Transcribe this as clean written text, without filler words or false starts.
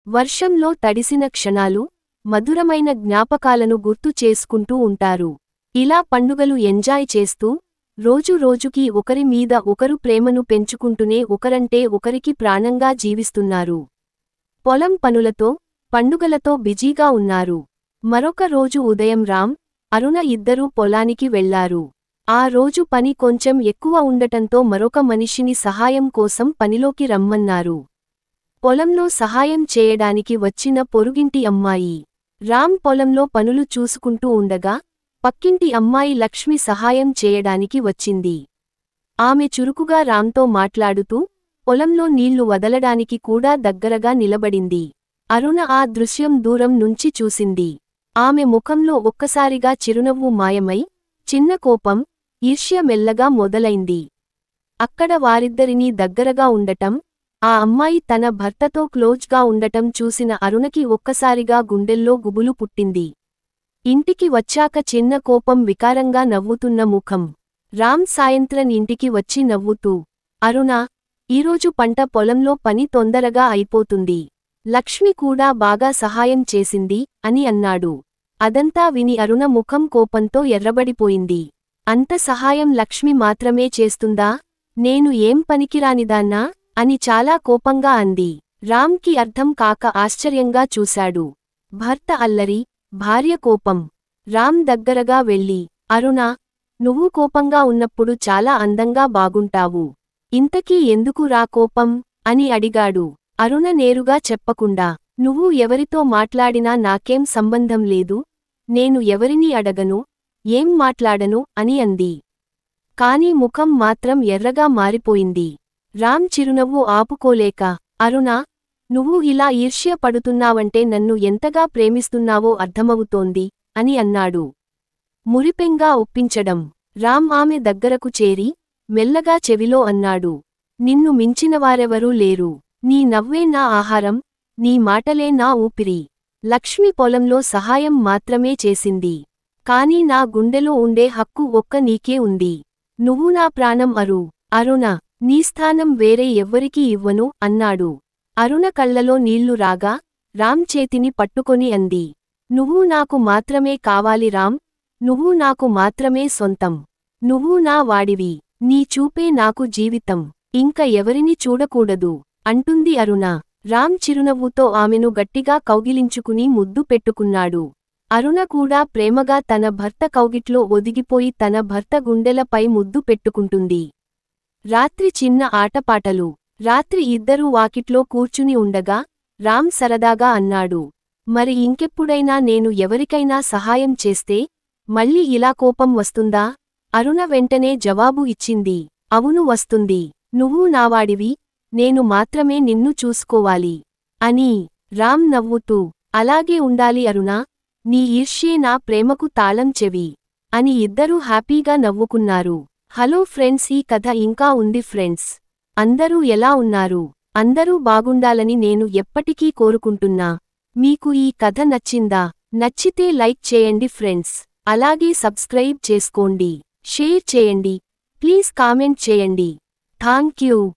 వర్షంలో తడిసిన క్షణాలు, మధురమైన జ్ఞాపకాలను గుర్తు చేసుకుంటూ ఉంటారు. ఇలా పండుగలు ఎంజాయ్ చేస్తూ, రోజు రోజుకీ ఒకరి మీద ఒకరు ప్రేమను పెంచుకుంటూనే ఒకరంటే ఒకరికి ప్రాణంగా జీవిస్తున్నారు. పొలం పనులతో, పండుగలతో బిజీగా ఉన్నారు. మరొక రోజు ఉదయం రామ్, అరుణ ఇద్దరూ పొలానికి వెళ్లారు. ఆ రోజు పని కొంచెం ఎక్కువ ఉండటంతో మరొక మనిషిని సహాయం కోసం పనిలోకి రమ్మన్నారు. పొలంలో సహాయం చేయడానికి వచ్చిన పొరుగింటి అమ్మాయి. రామ్ పొలంలో పనులు చూసుకుంటూ ఉండగా, పక్కింటి అమ్మాయి లక్ష్మి సహాయం చేయడానికి వచ్చింది. ఆమె చురుకుగా రామ్తో మాట్లాడుతూ, పొలంలో నీళ్లు వదలడానికి కూడా దగ్గరగా నిలబడింది. అరుణ ఆ దృశ్యం దూరం నుంచి చూసింది. ఆమె ముఖంలో ఒక్కసారిగా చిరునవ్వు మాయమై, చిన్న కోపం, ఈర్ష్య మెల్లగా మొదలైంది. అక్కడ వారిద్దరినీ దగ్గరగా ఉండటం, ఆ అమ్మాయి తన భర్తతో క్లోజ్గా ఉండటం చూసిన అరుణకి ఒక్కసారిగా గుండెల్లో గుబులు పుట్టింది. ఇంటికి వచ్చాక చిన్న కోపం వికారంగా నవ్వుతున్న ముఖం. రామ్ సాయంత్రం ఇంటికి వచ్చి నవ్వుతూ, అరుణా, ఈరోజు పంట పొలంలో పని తొందరగా అయిపోతుంది. లక్ష్మి కూడా బాగా సహాయం చేసింది అని అన్నాడు. అదంతా విని అరుణ ముఖం కోపంతో ఎర్రబడిపోయింది. అంత సహాయం లక్ష్మి మాత్రమే చేస్తుందా? నేను ఏం పనికిరానిదాన్నా? అని చాలా కోపంగా అంది. రామ్కి అర్థం కాక ఆశ్చర్యంగా చూశాడు. భర్త అల్లరి, భార్య కోపం. రామ్ దగ్గరగా వెళ్ళి, అరుణా, నువ్వు కోపంగా ఉన్నప్పుడు చాలా అందంగా బాగుంటావు. ఇంతకీ ఎందుకు రా కోపం? అని అడిగాడు. అరుణ నేరుగా చెప్పకుండా, నువ్వు ఎవరితో మాట్లాడినా నాకేం సంబంధం లేదు, నేను ఎవరినీ అడగను, ఏం మాట్లాడను అని అంది. కాని ముఖం మాత్రం ఎర్రగా మారిపోయింది. రామ్ చిరునవ్వు ఆపుకోలేక, అరుణా, నువ్వు ఇలా ఈర్ష్య పడుతున్నావంటే నన్ను ఎంతగా ప్రేమిస్తున్నావో అర్థమవుతోంది అని అన్నాడు. మురిపెంగా ఒప్పించడం. రామ్ ఆమె దగ్గరకు చేరి, మెల్లగా చెవిలో అన్నాడు. నిన్ను మించినవారెవరూ లేరు. నీ నవ్వే నా ఆహారం, నీ మాటలే నా ఊపిరి. లక్ష్మి పొలంలో సహాయం మాత్రమే చేసింది. కాని నా గుండెలో ఉండే హక్కు ఒక్క నీకే ఉంది. నువ్వు నా ప్రాణం అరుణ, నీ స్థానం వేరే ఎవ్వరికీ ఇవ్వను అన్నాడు. అరుణ కళ్లలో నీళ్లు రాగా, రామ్ చేతిని పట్టుకొని అంది. నువ్వు నాకు మాత్రమే కావాలి రామ్, నువ్వు నాకు మాత్రమే సొంతం. నువ్వు నా వాడివి, నీ చూపే నాకు జీవితం, ఇంక ఎవరిని చూడకూడదు అంటుంది అరుణ. రామ్ చిరునవ్వుతో ఆమెను గట్టిగా కౌగిలించుకుని ముద్దు పెట్టుకున్నాడు. అరుణ కూడా ప్రేమగా తన భర్త కౌగిట్లో ఒదిగిపోయి తన భర్త గుండెలపై ముద్దు పెట్టుకుంటుంది. రాత్రి చిన్న ఆటపాటలు. రాత్రి ఇద్దరూ వాకిట్లో కూర్చుని ఉండగా, రామ్ సరదాగా అన్నాడు. మరి ఇంకెప్పుడైనా నేను ఎవరికైనా సహాయం చేస్తే మళ్ళీ ఇలా కోపం వస్తుందా? అరుణ వెంటనే జవాబు ఇచ్చింది. అవును వస్తుంది. నువ్వు నావాడివి, నేను మాత్రమే నిన్ను చూసుకోవాలి అని. రామ్ నవ్వుతూ, అలాగే ఉండాలి అరుణా, నీ ఈర్ష్యే నా ప్రేమకు తాళం చెవి అని ఇద్దరూ హ్యాపీగా నవ్వుకున్నారు. హలో ఫ్రెండ్స్, ఈ కథ ఇంకా ఉంది ఫ్రెండ్స్. అందరూ ఎలా ఉన్నారు? అందరూ బాగుండాలని నేను ఎప్పటికీ కోరుకుంటున్నా. మీకు ఈ కథ నచ్చిందా? నచ్చితే లైక్ చేయండి ఫ్రెండ్స్. అలాగే సబ్స్క్రైబ్ చేసుకోండి, షేర్ చేయండి, ప్లీజ్ కామెంట్ చేయండి. థాంక్యూ.